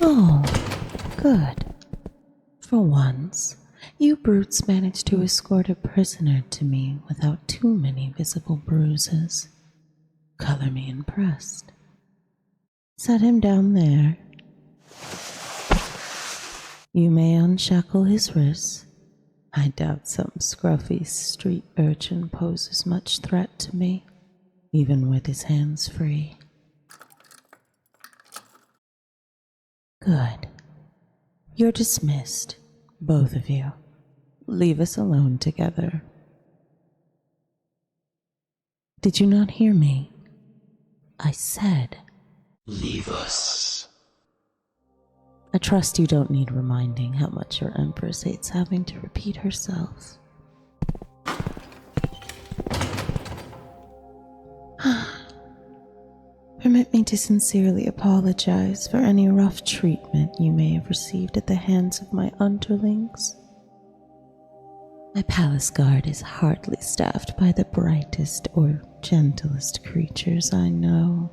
Oh, good. For once, you brutes managed to escort a prisoner to me without too many visible bruises. Color me impressed. Set him down there. You may unshackle his wrists. I doubt some scruffy street urchin poses much threat to me, even with his hands free. Good. You're dismissed, both of you. Leave us alone together. Did you not hear me? I said, leave us. I trust you don't need reminding how much your Empress hates having to repeat herself. Permit me to sincerely apologize for any rough treatment you may have received at the hands of my underlings. My palace guard is hardly staffed by the brightest or gentlest creatures I know,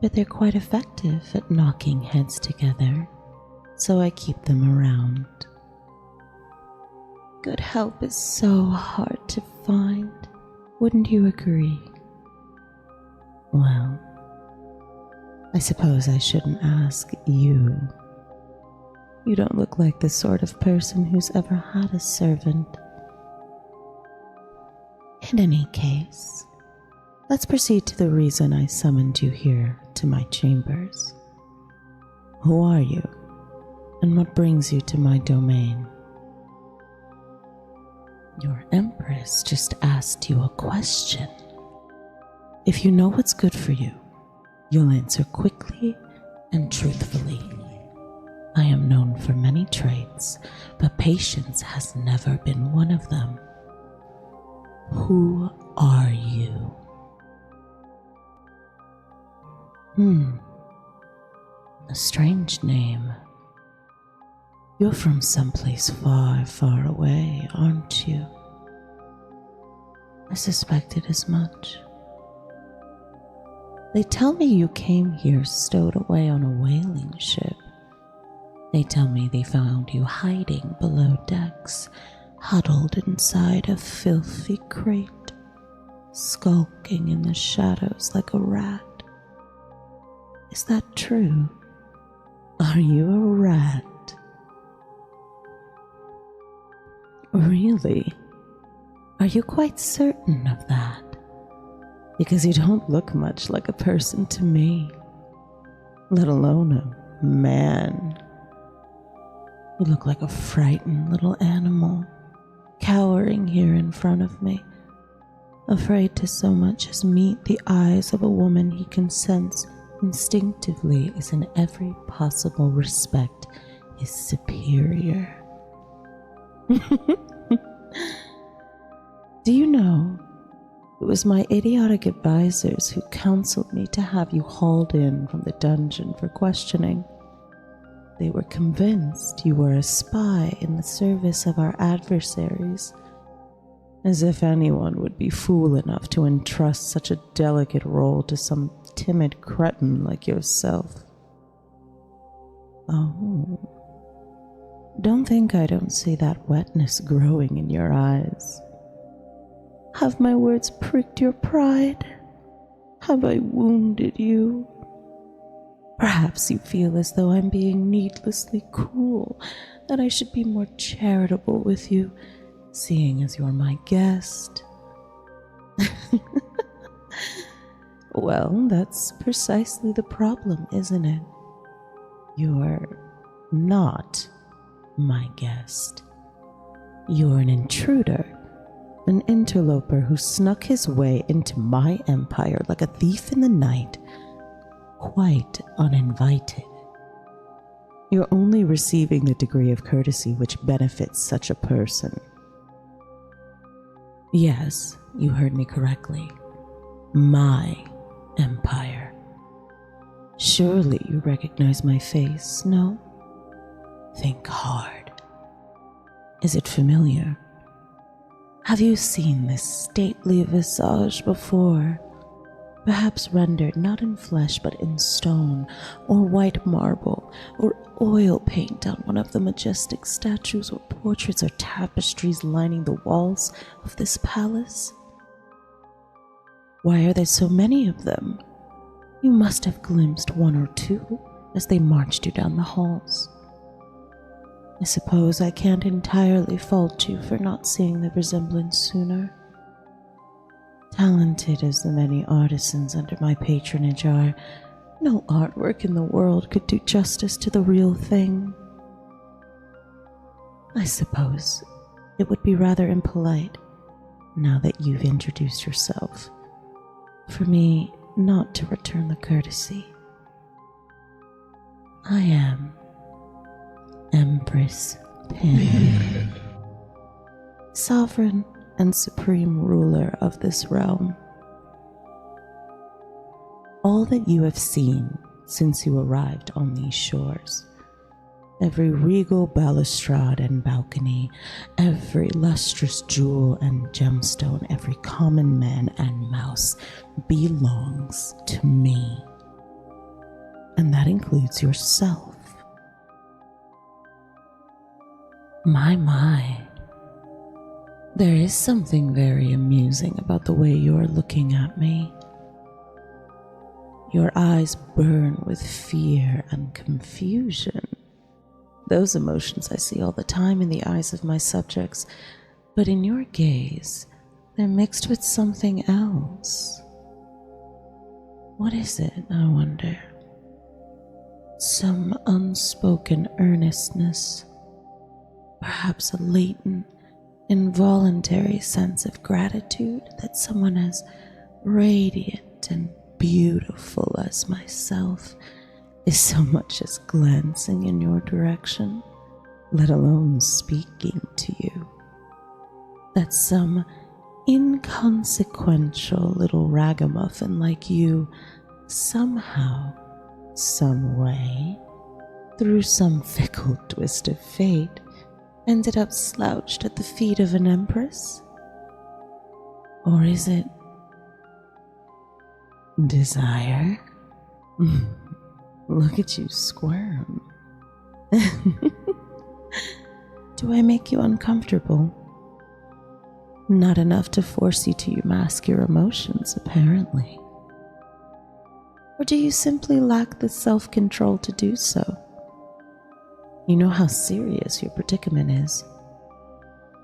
but they're quite effective at knocking heads together, so I keep them around. Good help is so hard to find, wouldn't you agree? Well, I suppose I shouldn't ask you. You don't look like the sort of person who's ever had a servant. In any case, let's proceed to the reason I summoned you here to my chambers. Who are you, and what brings you to my domain? Your Empress just asked you a question. If you know what's good for you, you'll answer quickly and truthfully. I am known for many traits, but patience has never been one of them. Who are you? A strange name. You're from someplace far, far away, aren't you? I suspected as much. They tell me you came here stowed away on a whaling ship. They tell me they found you hiding below decks, huddled inside a filthy crate, skulking in the shadows like a rat. Is that true? Are you a rat? Really? Are you quite certain of that? Because you don't look much like a person to me, let alone a man. You look like a frightened little animal, cowering here in front of me, afraid to so much as meet the eyes of a woman he can sense instinctively is in every possible respect his superior. Do you know, it was my idiotic advisors who counseled me to have you hauled in from the dungeon for questioning. They were convinced you were a spy in the service of our adversaries, as if anyone would be fool enough to entrust such a delicate role to some timid cretin like yourself. Oh, don't think I don't see that wetness growing in your eyes. Have my words pricked your pride? Have I wounded you? Perhaps you feel as though I'm being needlessly cruel, that I should be more charitable with you, seeing as you're my guest. Well, that's precisely the problem, isn't it? You're not my guest. You're an intruder. An interloper who snuck his way into my empire like a thief in the night, quite uninvited. You're only receiving the degree of courtesy which benefits such a person. Yes, you heard me correctly. My empire. Surely you recognize my face, no? Think hard. Is it familiar? Have you seen this stately visage before? perhaps rendered not in flesh but in stone, or white marble, or oil paint on one of the majestic statues or portraits or tapestries lining the walls of this palace? Why are there so many of them? You must have glimpsed one or two as they marched you down the halls. I suppose I can't entirely fault you for not seeing the resemblance sooner. Talented as the many artisans under my patronage are, no artwork in the world could do justice to the real thing. I suppose it would be rather impolite, now that you've introduced yourself, for me not to return the courtesy. I am Empress Pin, sovereign and supreme ruler of this realm. All that you have seen since you arrived on these shores, every regal balustrade and balcony, every lustrous jewel and gemstone, every common man and mouse belongs to me. And that includes yourself. My. There is something very amusing about the way you are looking at me. Your eyes burn with fear and confusion. Those emotions I see all the time in the eyes of my subjects, but in your gaze, they're mixed with something else. What is it, I wonder? Some unspoken earnestness, perhaps a latent, involuntary sense of gratitude that someone as radiant and beautiful as myself is so much as glancing in your direction, let alone speaking to you. That some inconsequential little ragamuffin like you somehow, some way, through some fickle twist of fate, ended up slouched at the feet of an empress? Or is it desire? Look at you squirm. Do I make you uncomfortable? Not enough to force you to mask your emotions, apparently. Or do you simply lack the self-control to do so? You know how serious your predicament is.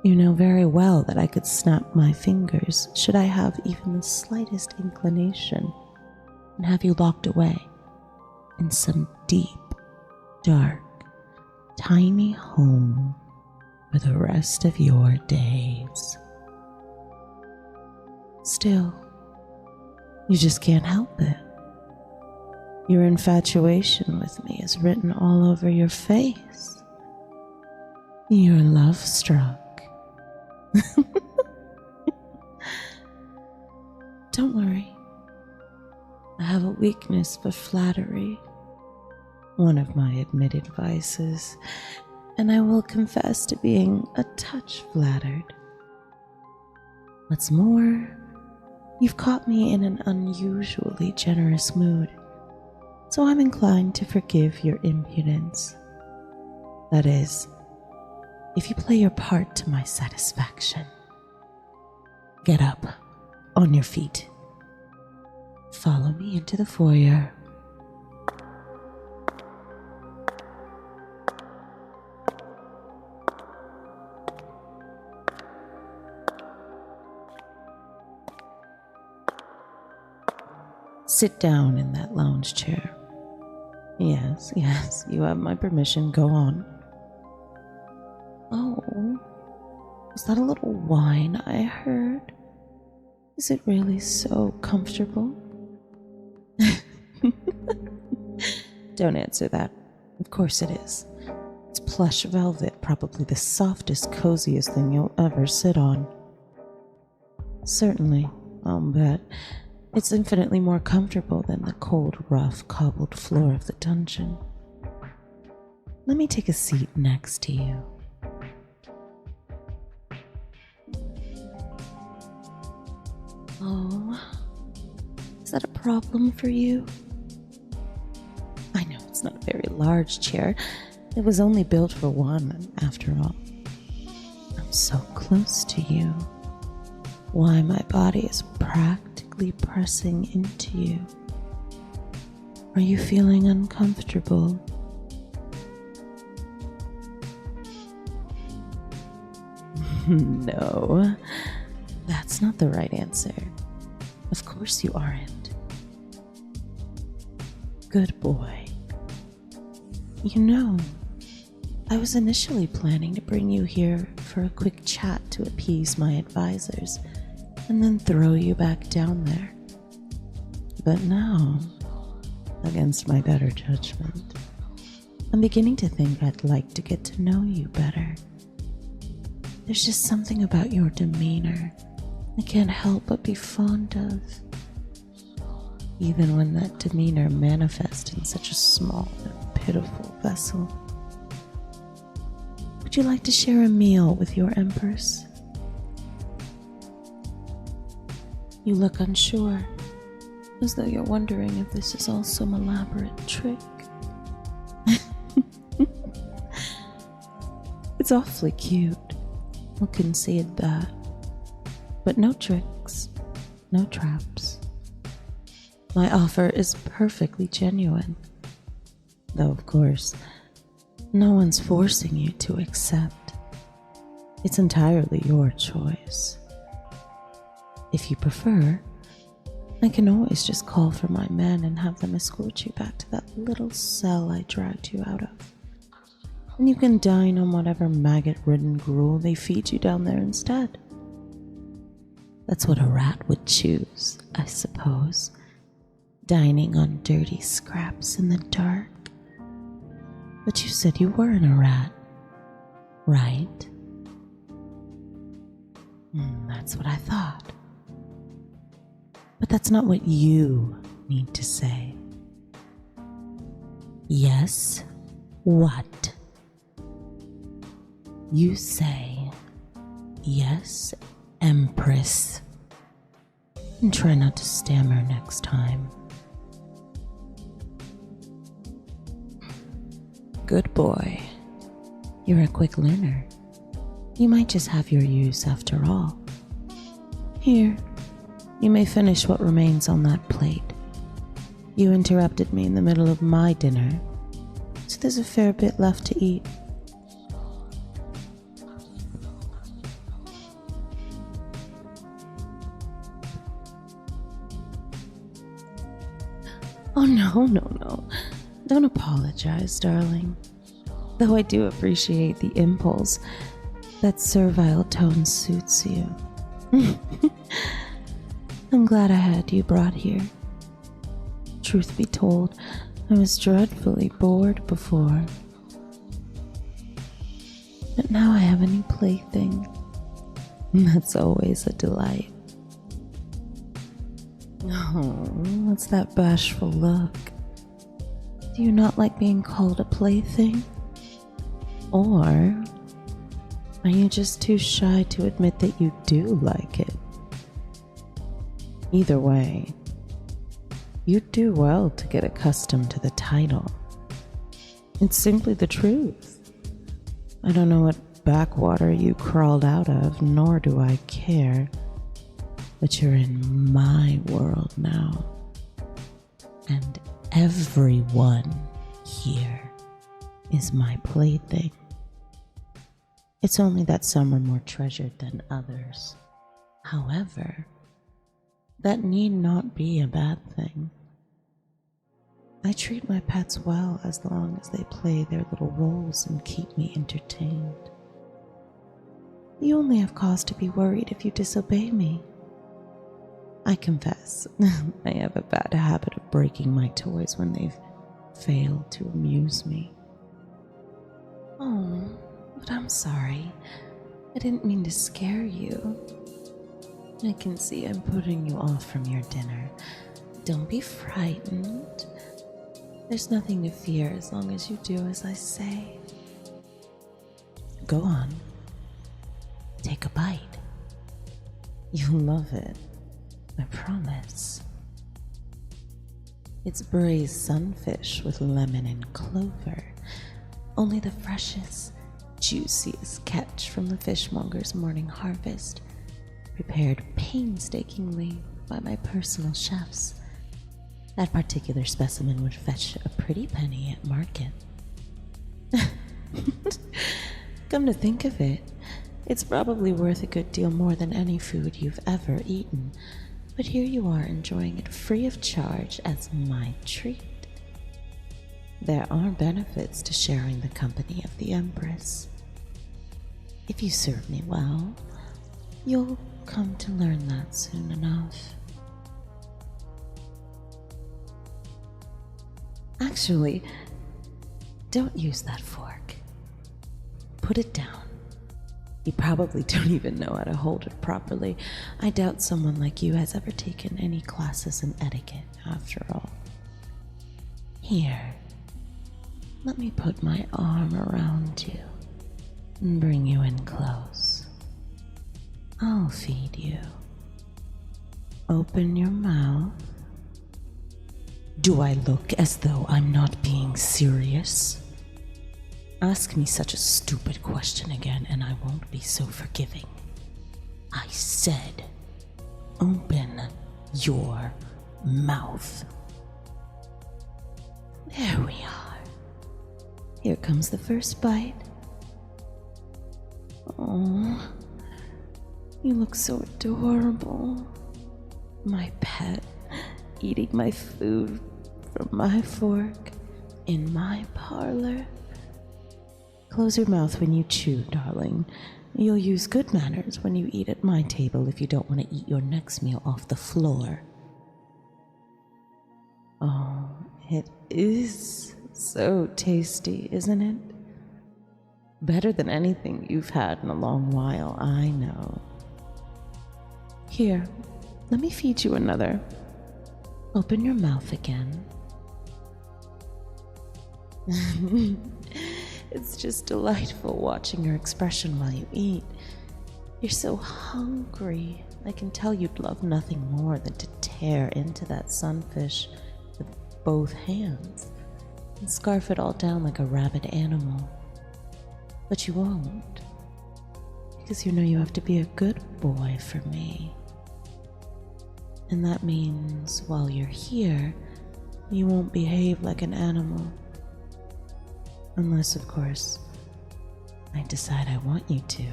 You know very well that I could snap my fingers should I have even the slightest inclination and have you locked away in some deep, dark, tiny home for the rest of your days. Still, you just can't help it. Your infatuation with me is written all over your face. You're love-struck. Don't worry. I have a weakness for flattery, one of my admitted vices, and I will confess to being a touch flattered. What's more, you've caught me in an unusually generous mood, so I'm inclined to forgive your impudence. That is, if you play your part to my satisfaction. Get up, on your feet. Follow me into the foyer. Sit down in that lounge chair. Yes, you have my permission. Go on. Oh, is that a little whine I heard? Is it really so comfortable? Don't answer that. Of course it is. It's plush velvet, probably the softest, coziest thing you'll ever sit on. Certainly, I'll bet. It's infinitely more comfortable than the cold, rough, cobbled floor of the dungeon. Let me take a seat next to you. Oh, Is that a problem for you? I know it's not a very large chair. It was only built for one, after all. I'm so close to you. Why, my body is practically pressing into you. Are you feeling uncomfortable? No, that's not the right answer. Of course you aren't. Good boy. You know, I was initially planning to bring you here for a quick chat to appease my advisors and then throw you back down there. But now, against my better judgment, I'm beginning to think I'd like to get to know you better. There's just something about your demeanor I can't help but be fond of, even when that demeanor manifests in such a small and pitiful vessel. Would you like to share a meal with your Empress? You look unsure, as though you're wondering if this is all some elaborate trick. It's awfully cute, I'll concede that. But no tricks, no traps. My offer is perfectly genuine, though of course, no one's forcing you to accept. It's entirely your choice. If you prefer, I can always just call for my men and have them escort you back to that little cell I dragged you out of. And you can dine on whatever maggot-ridden gruel they feed you down there instead. That's what a rat would choose, I suppose. Dining on dirty scraps in the dark. But you said you weren't a rat, right? That's what I thought. But that's not what you need to say. Yes, what? You say, yes, Empress. And try not to stammer next time. Good boy. You're a quick learner. You might just have your use after all. Here, you may finish what remains on that plate. You interrupted me in the middle of my dinner, so there's a fair bit left to eat. Oh, no. Don't apologize, darling. Though I do appreciate the impulse. That servile tone suits you. I'm glad I had you brought here. Truth be told, I was dreadfully bored before. But now I have a new plaything. That's always a delight. Oh, what's that bashful look? Do you not like being called a plaything? Or are you just too shy to admit that you do like it? Either way, you'd do well to get accustomed to the title. It's simply the truth. I don't know what backwater you crawled out of, nor do I care. But you're in my world now. And everyone here is my plaything. It's only that some are more treasured than others. However, that need not be a bad thing. I treat my pets well as long as they play their little roles and keep me entertained. You only have cause to be worried if you disobey me. I confess, I have a bad habit of breaking my toys when they've failed to amuse me. Oh, but I'm sorry. I didn't mean to scare you. I can see I'm putting you off from your dinner. Don't be frightened. There's nothing to fear as long as you do as I say. Go on. Take a bite. You'll love it. I promise. It's braised sunfish with lemon and clover. Only the freshest, juiciest catch from the fishmonger's morning harvest, prepared painstakingly by my personal chefs. That particular specimen would fetch a pretty penny at market. Come to think of it, it's probably worth a good deal more than any food you've ever eaten, but here you are enjoying it free of charge as my treat. There are benefits to sharing the company of the Empress. If you serve me well, you'll come to learn that soon enough. Actually, don't use that fork. Put it down. You probably don't even know how to hold it properly. I doubt someone like you has ever taken any classes in etiquette, after all. Here, let me put my arm around you and bring you in close. I'll feed you. Open your mouth. Do I look as though I'm not being serious? Ask me such a stupid question again and I won't be so forgiving. I said, open your mouth. There we are. Here comes the first bite. Oh, you look so adorable. My pet, eating my food from my fork in my parlor. Close your mouth when you chew, darling. You'll use good manners when you eat at my table if you don't want to eat your next meal off the floor. Oh, it is so tasty, isn't it? Better than anything you've had in a long while, I know. Here, let me feed you another. Open your mouth again. It's just delightful watching your expression while you eat. You're so hungry. I can tell you'd love nothing more than to tear into that sunfish with both hands and scarf it all down like a rabid animal. But you won't, because you know you have to be a good boy for me. And that means while you're here, you won't behave like an animal. Unless, of course, I decide I want you to.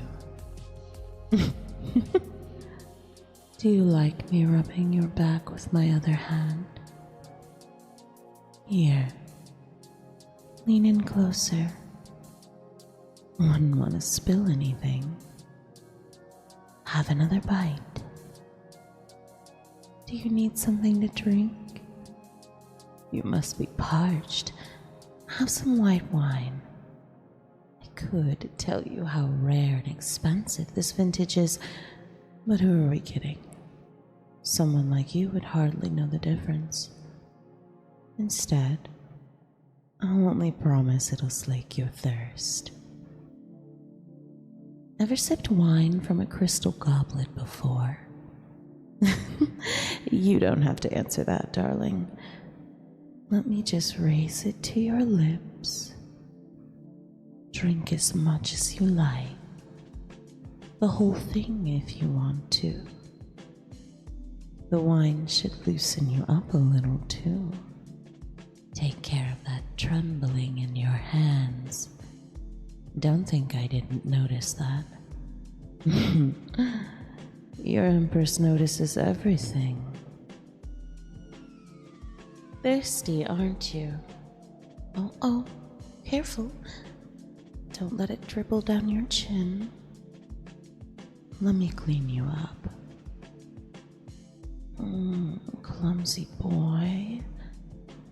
Do you like me rubbing your back with my other hand? Here, lean in closer. Wouldn't want to spill anything. Have another bite. Do you need something to drink? You must be parched. Have some white wine. I could tell you how rare and expensive this vintage is, but who are we kidding? Someone like you would hardly know the difference. Instead, I'll only promise it'll slake your thirst. Ever sipped wine from a crystal goblet before? You don't have to answer that, darling. Let me just raise it to your lips. Drink as much as you like. The whole thing if you want to. The wine should loosen you up a little too. Take care of that trembling in your hands. Don't think I didn't notice that. Your Empress notices everything. Thirsty, aren't you? Oh, careful. Don't let it dribble down your chin. Let me clean you up. Clumsy boy.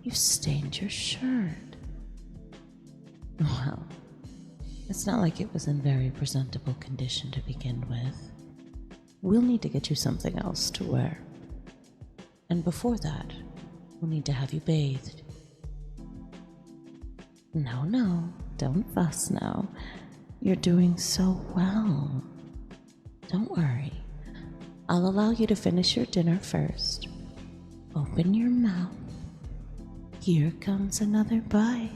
You've stained your shirt. Well, it's not like it was in very presentable condition to begin with. We'll need to get you something else to wear. And before that, we'll need to have you bathed. No, don't fuss now. You're doing so well. Don't worry. I'll allow you to finish your dinner first. Open your mouth Here comes another bite.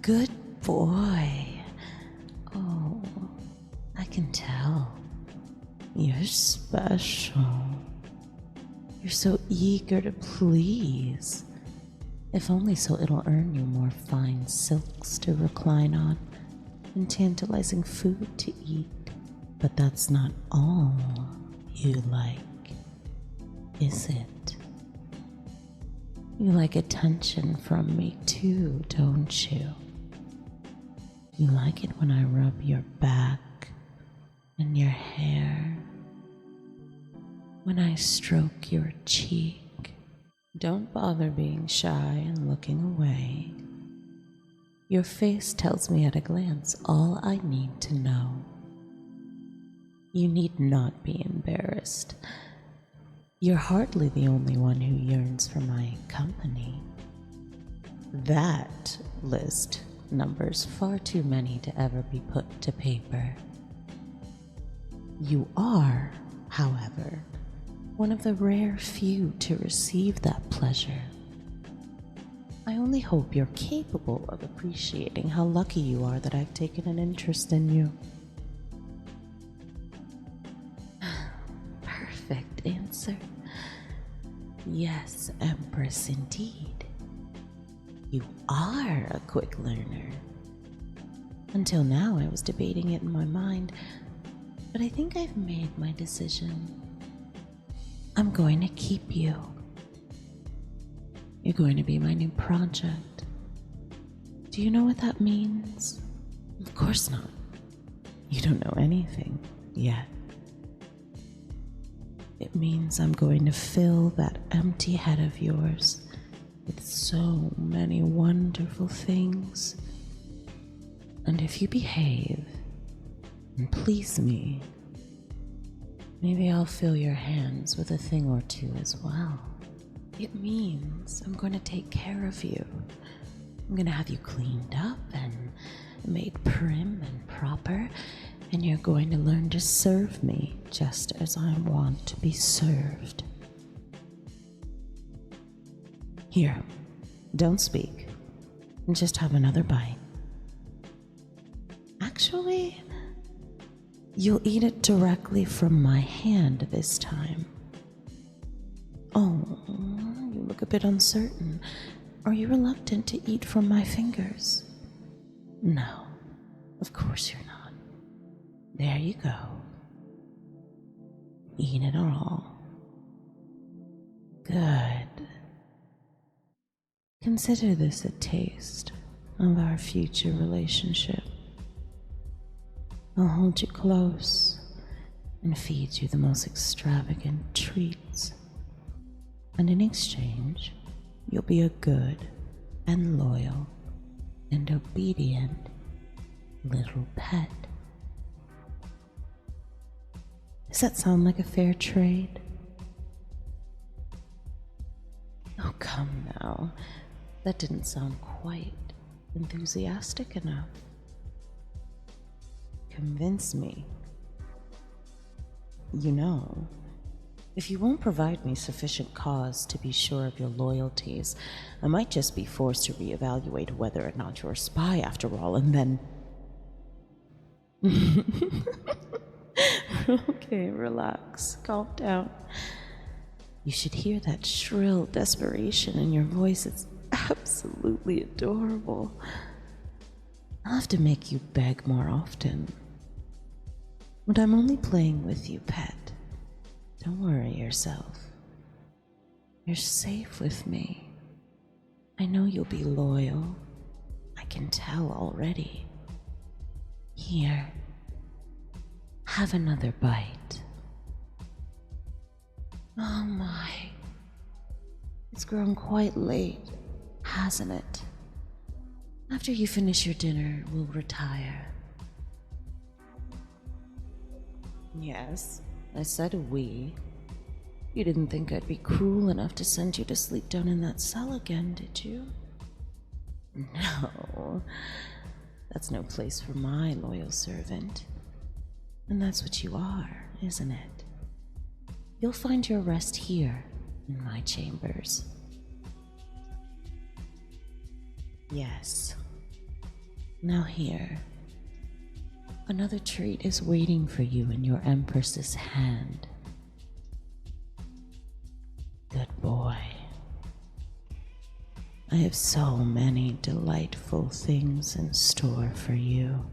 Good boy. Oh, I can tell. You're special. You're so eager to please. If only so it'll earn you more fine silks to recline on and tantalizing food to eat. But that's not all you like, is it? You like attention from me too, don't you? You like it when I rub your back and your hair, when I stroke your cheek. Don't bother being shy and looking away. Your face tells me at a glance all I need to know. You need not be embarrassed. You're hardly the only one who yearns for my company. That list numbers far too many to ever be put to paper. You are, however, one of the rare few to receive that pleasure. I only hope you're capable of appreciating how lucky you are that I've taken an interest in you. Perfect answer. Yes, Empress, indeed. You are a quick learner. Until now, I was debating it in my mind, but I think I've made my decision. I'm going to keep you. You're going to be my new project. Do you know what that means? Of course not. You don't know anything yet. It means I'm going to fill that empty head of yours with so many wonderful things. And if you behave and please me, maybe I'll fill your hands with a thing or two as well. It means I'm going to take care of you. I'm going to have you cleaned up and made prim and proper, and you're going to learn to serve me just as I want to be served. Here, don't speak, and just have another bite. Actually, you'll eat it directly from my hand this time. Oh, you look a bit uncertain. Are you reluctant to eat from my fingers? No, of course you're not. There you go. Eat it all. Good. Consider this a taste of our future relationship. I'll hold you close and feed you the most extravagant treats. And in exchange, you'll be a good and loyal and obedient little pet. Does that sound like a fair trade? Oh, come now. That didn't sound quite enthusiastic enough. Convince me. You know, if you won't provide me sufficient cause to be sure of your loyalties, I might just be forced to reevaluate whether or not you're a spy after all, and then... Okay, relax, calm down. You should hear that shrill desperation in your voice. It's absolutely adorable. I'll have to make you beg more often. But I'm only playing with you, pet. Don't worry yourself. You're safe with me. I know you'll be loyal. I can tell already. Here. Have another bite. Oh my. It's grown quite late, hasn't it? After you finish your dinner, we'll retire. Yes, I said we. You didn't think I'd be cruel enough to send you to sleep down in that cell again, did you? No. That's no place for my loyal servant. And that's what you are, isn't it? You'll find your rest here, in my chambers. Yes. Now here, another treat is waiting for you in your Empress's hand. Good boy. I have so many delightful things in store for you.